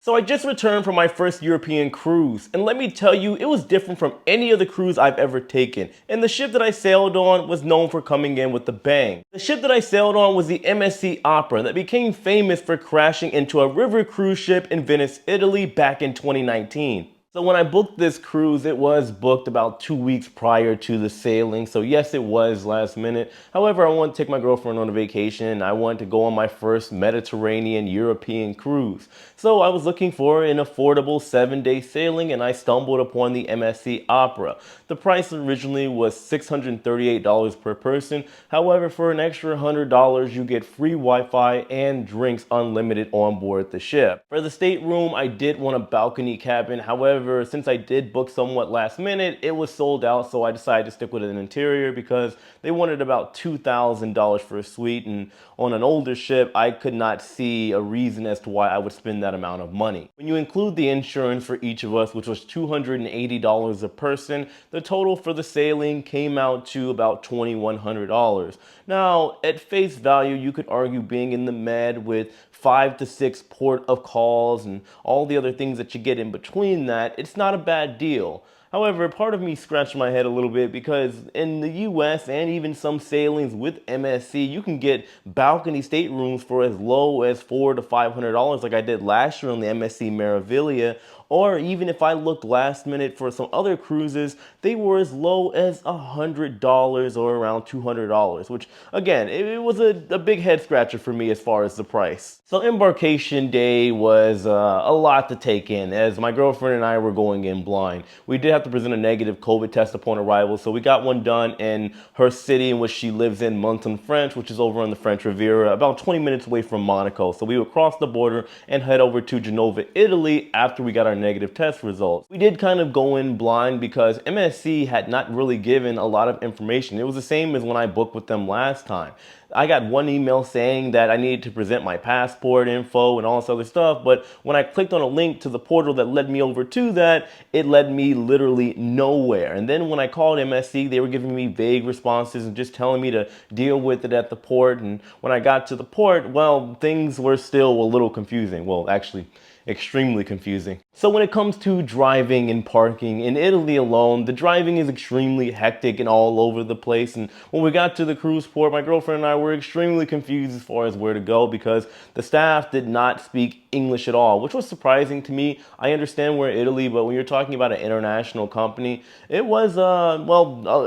So I just returned from my first European cruise, and let me tell you, it was different from any other cruise I've ever taken. And the ship that I sailed on was known for coming in with a bang. The ship that I sailed on was the MSC Opera that became famous for crashing into a river cruise ship in Venice, Italy back in 2019. So when I booked this cruise, it was booked about 2 weeks prior to the sailing. So yes, it was last minute. However, I wanted to take my girlfriend on a vacation. I wanted to go on my first Mediterranean European cruise. So I was looking for an affordable 7-day sailing and I stumbled upon the MSC Opera. The price originally was $638 per person. However, for an extra $100, you get free Wi-Fi and drinks unlimited on board the ship. For the stateroom, I did want a balcony cabin. However, since I did book somewhat last minute, it was sold out, so I decided to stick with an interior because they wanted about $2,000 for a suite, and on an older ship, I could not see a reason as to why I would spend that amount of money. When you include the insurance for each of us, which was $280 a person, the total for the sailing came out to about $2,100. Now, at face value, you could argue being in the Med with 5 to 6 port of calls and all the other things that you get in between that, it's not a bad deal. However, part of me scratched my head a little bit because in the US and even some sailings with MSC, you can get balcony staterooms for as low as $400 to $500 like I did last year on the MSC Meraviglia. Or even if I looked last minute for some other cruises, they were as low as $100 or around $200, which again, it was a big head scratcher for me as far as the price. So embarkation day was a lot to take in as my girlfriend and I were going in blind. We did have to present a negative COVID test upon arrival, so we got one done in her city in which she lives in, Monton-French, which is over on the French Riviera, about 20 minutes away from Monaco. So we would cross the border and head over to Genova, Italy after we got our negative test results. We did kind of go in blind because MSC had not really given a lot of information. It was the same as when I booked with them last time. I got one email saying that I needed to present my passport info and all this other stuff, but when I clicked on a link to the portal that led me over to that, it led me literally nowhere. And then when I called MSC, they were giving me vague responses and just telling me to deal with it at the port. And when I got to the port, well, things were still a little confusing. Well, actually, extremely confusing. So when it comes to driving and parking in Italy alone, the driving is extremely hectic and all over the place. And when we got to the cruise port, my girlfriend and I were extremely confused as far as where to go because the staff did not speak English at all, which was surprising to me. I understand we're in Italy, but when you're talking about an international company, it was,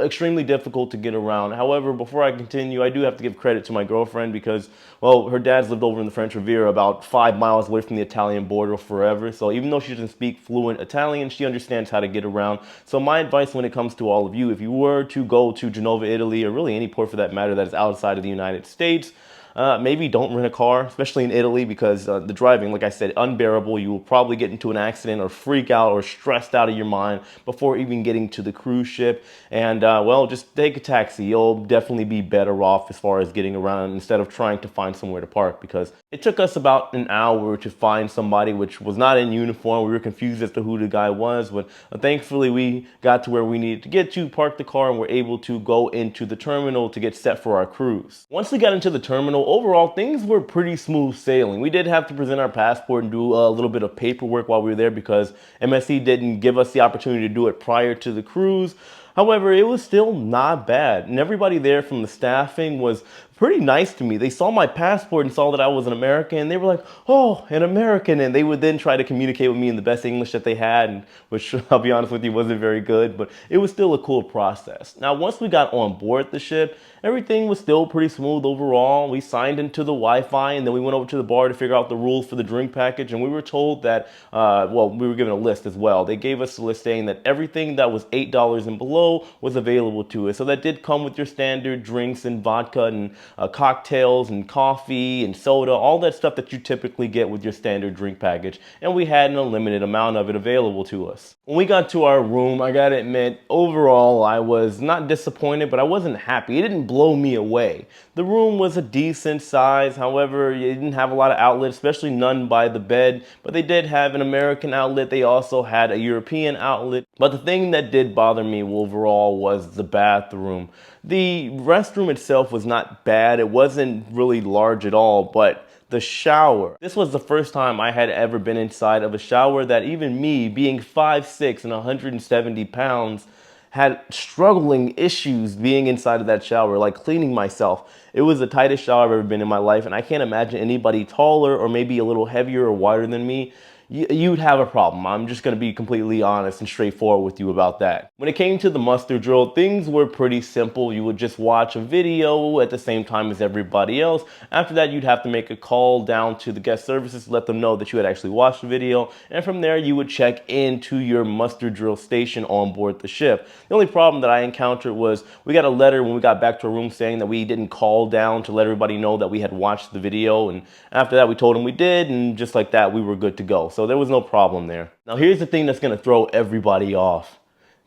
extremely difficult to get around. However, before I continue, I do have to give credit to my girlfriend because, well, her dad's lived over in the French Riviera about 5 miles away from the Italian border forever. So even though she doesn't speak fluent Italian, she understands how to get around. So my advice when it comes to all of you, if you were to go to Genova, Italy, or really any port for that matter that is outside of the United States, maybe don't rent a car, especially in Italy, because the driving, like I said, unbearable. You will probably get into an accident or freak out or stressed out of your mind before even getting to the cruise ship. And well, just take a taxi. You'll definitely be better off as far as getting around instead of trying to find somewhere to park, because it took us about an hour to find somebody which was not in uniform. We were confused as to who the guy was, but thankfully we got to where we needed to get to, park the car, and were able to go into the terminal to get set for our cruise. Once we got into the terminal, overall things were pretty smooth sailing. We did have to present our passport and do a little bit of paperwork while we were there because MSC didn't give us the opportunity to do it prior to the cruise. However, it was still not bad, and everybody there from the staffing was pretty nice to me. They saw my passport and saw that I was an American, and they were like, "Oh, an American," and they would then try to communicate with me in the best English that they had, and which I'll be honest with you wasn't very good, but it was still a cool process. Now, once we got on board the ship, everything was still pretty smooth overall. We signed into the Wi-Fi, and then we went over to the bar to figure out the rules for the drink package, and we were told that, well, we were given a list as well. They gave us a list saying that everything that was $8 and below was available to us. So that did come with your standard drinks and vodka and cocktails and coffee and soda, all that stuff that you typically get with your standard drink package. And we had an unlimited amount of it available to us. When we got to our room, I gotta admit, overall, I was not disappointed, but I wasn't happy. It didn't blow me away. The room was a decent size. However, it didn't have a lot of outlets, especially none by the bed, but they did have an American outlet. They also had a European outlet. But the thing that did bother me overall was the bathroom. The restroom itself was not bad. It wasn't really large at all, but the shower. This was the first time I had ever been inside of a shower that even me, being 5'6" and 170 pounds, had struggling issues being inside of that shower, like cleaning myself. It was the tightest shower I've ever been in my life, and I can't imagine anybody taller or maybe a little heavier or wider than me, you'd have a problem. I'm just going to be completely honest and straightforward with you about that. When it came to the muster drill, things were pretty simple. You would just watch a video at the same time as everybody else. After that, you'd have to make a call down to the guest services to let them know that you had actually watched the video. And from there, you would check into your muster drill station on board the ship. The only problem that I encountered was we got a letter when we got back to our room saying that we didn't call down to let everybody know that we had watched the video. And after that, we told them we did. And just like that, we were good to go. So there was no problem there. Now here's the thing that's going to throw everybody off.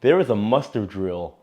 There is a muster drill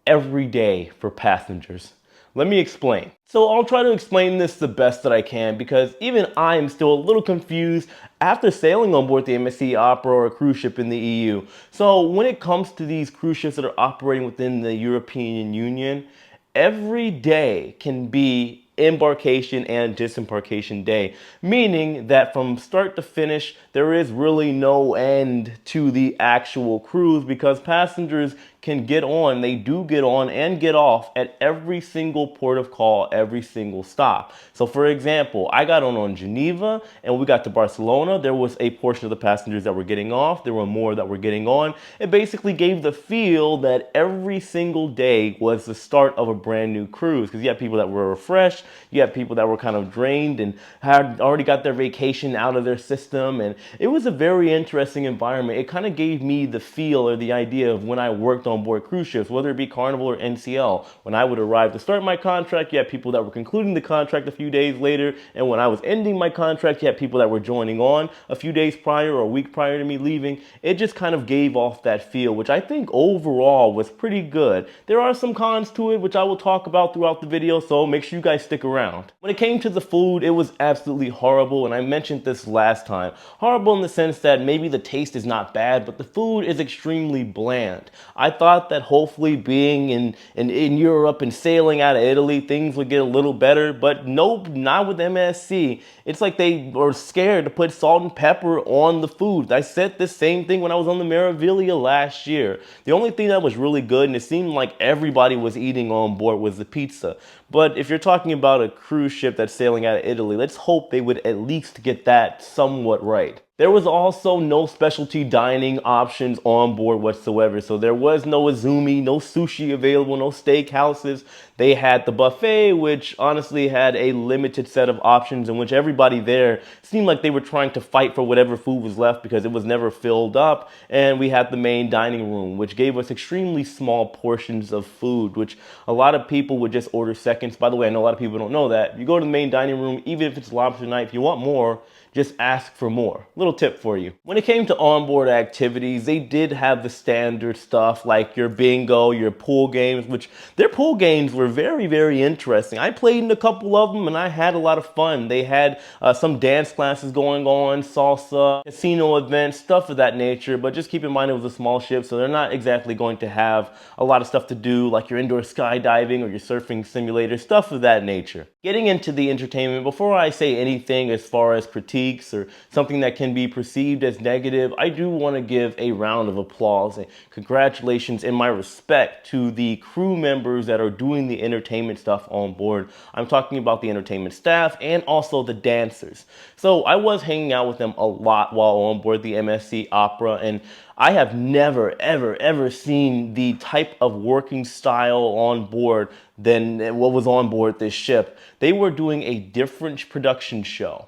every day for passengers. Let me explain. So I'll try to explain this the best that I can because even I am still a little confused after sailing on board the MSC Opera or a cruise ship in the EU. So when it comes to these cruise ships that are operating within the European Union, every day can be embarkation and disembarkation day, meaning that from start to finish, there is really no end to the actual cruise because passengers can get on, they do get on and get off at every single port of call, every single stop. So for example, I got on Geneva and we got to Barcelona. There was a portion of the passengers that were getting off. There were more that were getting on. It basically gave the feel that every single day was the start of a brand new cruise because you had people that were refreshed, you had people that were kind of drained and had already got their vacation out of their system. And it was a very interesting environment. It kind of gave me the feel or the idea of when I worked on board cruise ships, whether it be Carnival or NCL. When I would arrive to start my contract, you had people that were concluding the contract a few days later. And when I was ending my contract, you had people that were joining on a few days prior or a week prior to me leaving. It just kind of gave off that feel, which I think overall was pretty good. There are some cons to it, which I will talk about throughout the video, so make sure you guys stick around. When it came to the food, it was absolutely horrible, and I mentioned this last time. Horrible in the sense that maybe the taste is not bad, but the food is extremely bland. I thought that hopefully being in Europe and sailing out of Italy, things would get a little better, but nope, not with MSC. It's like they were scared to put salt and pepper on the food. I said the same thing when I was on the Meraviglia last year. The only thing that was really good, and it seemed like everybody was eating on board, was the pizza. But if you're talking about a cruise ship that's sailing out of Italy, let's hope they would at least get that somewhat right. There was also no specialty dining options on board whatsoever. So there was no azumi, no sushi available, no steak houses. They had the buffet, which honestly had a limited set of options in which everybody there seemed like they were trying to fight for whatever food was left because it was never filled up. And we had the main dining room, which gave us extremely small portions of food, which a lot of people would just order seconds. By the way, I know a lot of people don't know that. You go to the main dining room, even if it's lobster night, if you want more, just ask for more. Little tip for you. When it came to onboard activities, they did have the standard stuff like your bingo, your pool games, which their pool games were very, very interesting. I played in a couple of them and I had a lot of fun. They had some dance classes going on, salsa, casino events, stuff of that nature, but just keep in mind it was a small ship, so they're not exactly going to have a lot of stuff to do like your indoor skydiving or your surfing simulator, stuff of that nature. Getting into the entertainment, before I say anything as far as critique or something that can be perceived as negative, I do want to give a round of applause and congratulations and my respect to the crew members that are doing the entertainment stuff on board. I'm talking about the entertainment staff and also the dancers. So I was hanging out with them a lot while on board the MSC Opera, and I have never, ever seen the type of working style on board than what was on board this ship. They were doing a different production show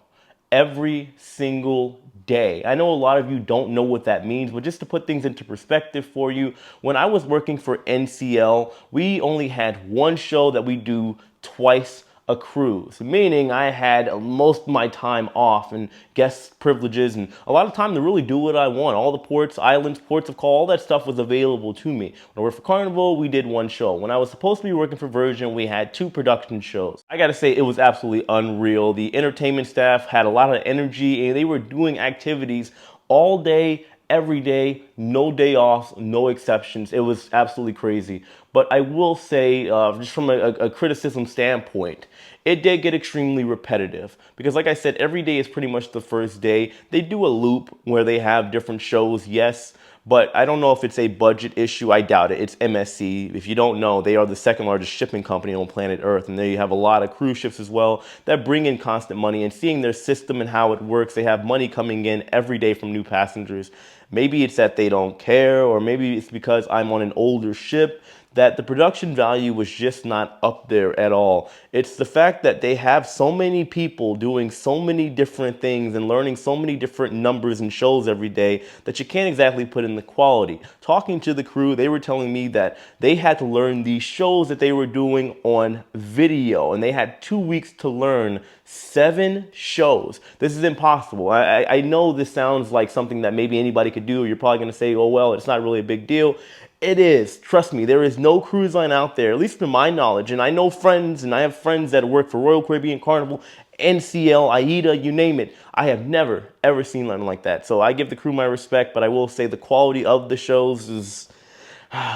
every single day. I know a lot of you don't know what that means, but just to put things into perspective for you, when I was working for NCL, we only had one show that we do twice a cruise, meaning I had most of my time off and guest privileges and a lot of time to really do what I want. All the ports, islands, ports of call, all that stuff was available to me. When I worked for Carnival, we did one show. When I was supposed to be working for Virgin, we had 2 production shows. I gotta say, it was absolutely unreal. The entertainment staff had a lot of energy and they were doing activities all day, every day, no day offs, no exceptions. It was absolutely crazy. But I will say, just from a criticism standpoint, it did get extremely repetitive because, like I said, every day is pretty much the first day. They do a loop where they have different shows, yes, but I don't know if it's a budget issue. I doubt it. It's MSC. If you don't know, they are the second largest shipping company on planet Earth, and they have a lot of cruise ships as well that bring in constant money. And seeing their system and how it works, they have money coming in every day from new passengers. Maybe it's that they don't care, or maybe it's because I'm on an older ship that the production value was just not up there at all. It's the fact that they have so many people doing so many different things and learning so many different numbers and shows every day that you can't exactly put in the quality. Talking to the crew, they were telling me that they had to learn these shows that they were doing on video, and they had 2 weeks to learn 7 shows. This is impossible. I know this sounds like something that maybe anybody could do. You're probably going to say, oh, well, it's not really a big deal. It is. Trust me, there is no cruise line out there, at least to my knowledge, and I know friends, and I have friends that work for Royal Caribbean, Carnival, NCL, AIDA, you name it. I have never, ever seen nothing like that. So I give the crew my respect, but I will say the quality of the shows is,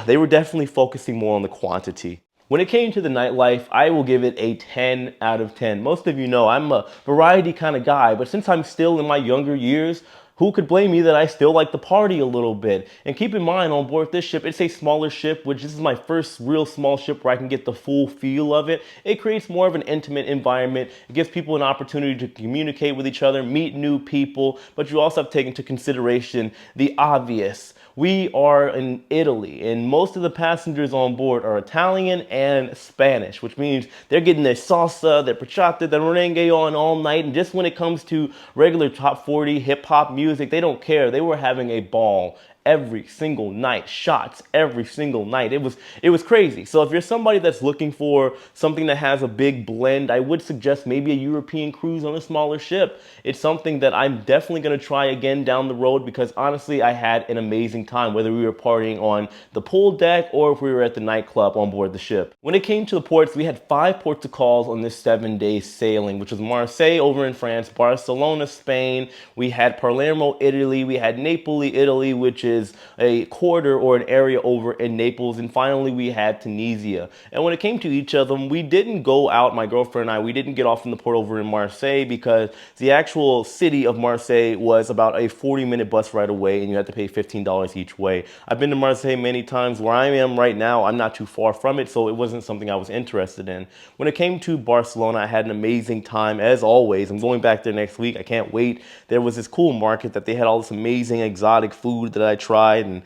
they were definitely focusing more on the quantity. When it came to the nightlife, I will give it a 10 out of 10. Most of you know I'm a variety kind of guy, but since I'm still in my younger years, who could blame me that I still like to party a little bit? And keep in mind, on board this ship, it's a smaller ship, which this is my first real small ship where I can get the full feel of it. It creates more of an intimate environment. It gives people an opportunity to communicate with each other, meet new people, but you also have to take into consideration the obvious. We are in Italy, and most of the passengers on board are Italian and Spanish, which means they're getting their salsa, their bachata, their merengue on all night. And just when it comes to regular top 40 hip hop music, they don't care. They were having a ball every single night, shots every single night. It was crazy. So if you're somebody that's looking for something that has a big blend, I would suggest maybe a European cruise on a smaller ship. It's something that I'm definitely going to try again down the road because honestly, I had an amazing time, whether we were partying on the pool deck or if we were at the nightclub on board the ship. When it came to the ports, we had 5 ports of calls on this 7-day sailing, which was Marseille over in France, Barcelona, Spain. We had Palermo, Italy. We had Napoli, Italy, which is a quarter or an area over in Naples, and finally we had Tunisia. And when it came to each of them, we didn't go out, my girlfriend and I, we didn't get off in the port over in Marseille because the actual city of Marseille was about a 40-minute bus ride away, and you had to pay $15 each way. I've been to Marseille many times. Where I am right now, I'm not too far from it, so it wasn't something I was interested in. When it came to Barcelona, I had an amazing time, as always. I'm going back there next week. I can't wait. There was this cool market that they had all this amazing exotic food that I tried, and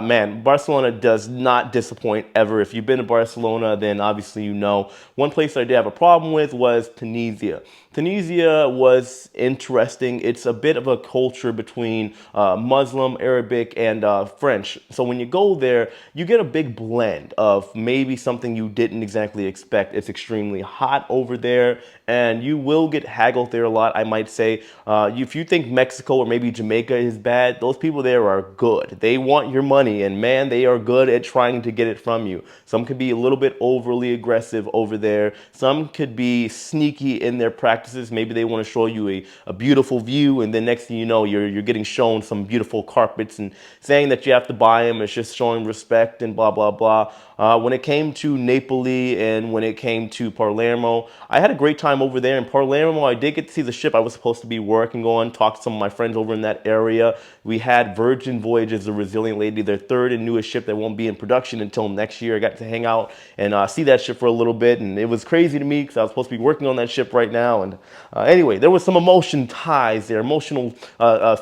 man, Barcelona does not disappoint ever. If you've been to Barcelona, then obviously you know. One place I did have a problem with was Tunisia. Tunisia was interesting. It's a bit of a culture between Muslim, Arabic, and French. So when you go there, you get a big blend of maybe something you didn't exactly expect. It's extremely hot over there, and you will get haggled there a lot, I might say. If you think Mexico or maybe Jamaica is bad, those people there are good. They want your money, and man, they are good at trying to get it from you. Some could be a little bit overly aggressive over there. Some could be sneaky in their practices. Maybe they want to show you a beautiful view, and then next thing you know, you're getting shown some beautiful carpets and saying that you have to buy them. It's just showing respect and blah, blah, blah. When it came to Napoli and when it came to Palermo, I had a great time over there. In Palermo, I did get to see the ship I was supposed to be working on, talk to some of my friends over in that area. We had Virgin Voyages, the Resilient Lady, their third and newest ship that won't be in production until next year. I got to hang out and see that ship for a little bit, and it was crazy to me because I was supposed to be working on that ship right now. And anyway, there was some emotion ties there, emotional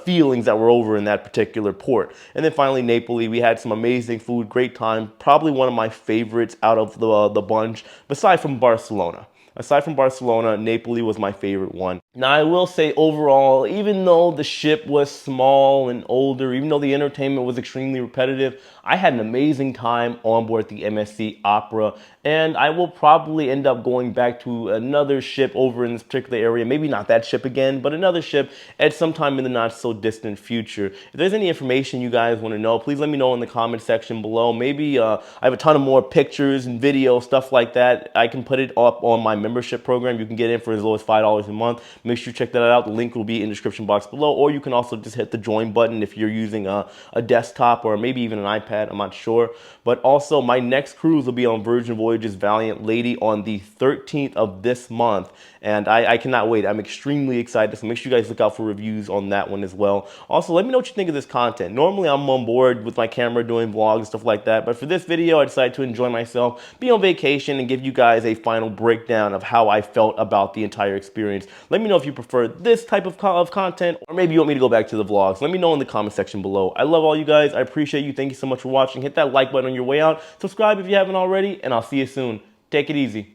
feelings that were over in that particular port. And then finally, Napoli, we had some amazing food, great time, probably one of my favorites out of the bunch, aside from Barcelona. Aside from Barcelona, Napoli was my favorite one. Now, I will say overall, even though the ship was small and older, even though the entertainment was extremely repetitive, I had an amazing time on board the MSC Opera, and I will probably end up going back to another ship over in this particular area. Maybe not that ship again, but another ship at some time in the not so distant future. If there's any information you guys want to know, please let me know in the comment section below. Maybe I have a ton of more pictures and videos, stuff like that. I can put it up on my membership program. You can get in for as low as $5 a month. Make sure you check that out. The link will be in the description box below, or you can also just hit the join button if you're using a desktop or maybe even an iPad. I'm not sure. But also, my next cruise will be on Virgin Voyages Valiant Lady on the 13th of this month, and I cannot wait. I'm extremely excited, so make sure you guys look out for reviews on that one as well. Also, let me know what you think of this content. Normally, I'm on board with my camera doing vlogs and stuff like that, but for this video, I decided to enjoy myself, be on vacation, and give you guys a final breakdown of how I felt about the entire experience. Let me know if you prefer this type of content, or maybe you want me to go back to the vlogs. Let me know in the comment section below. I love all you guys. I appreciate you. Thank you so much for watching. Hit that like button on your way out. Subscribe if you haven't already, and I'll see you soon. Take it easy.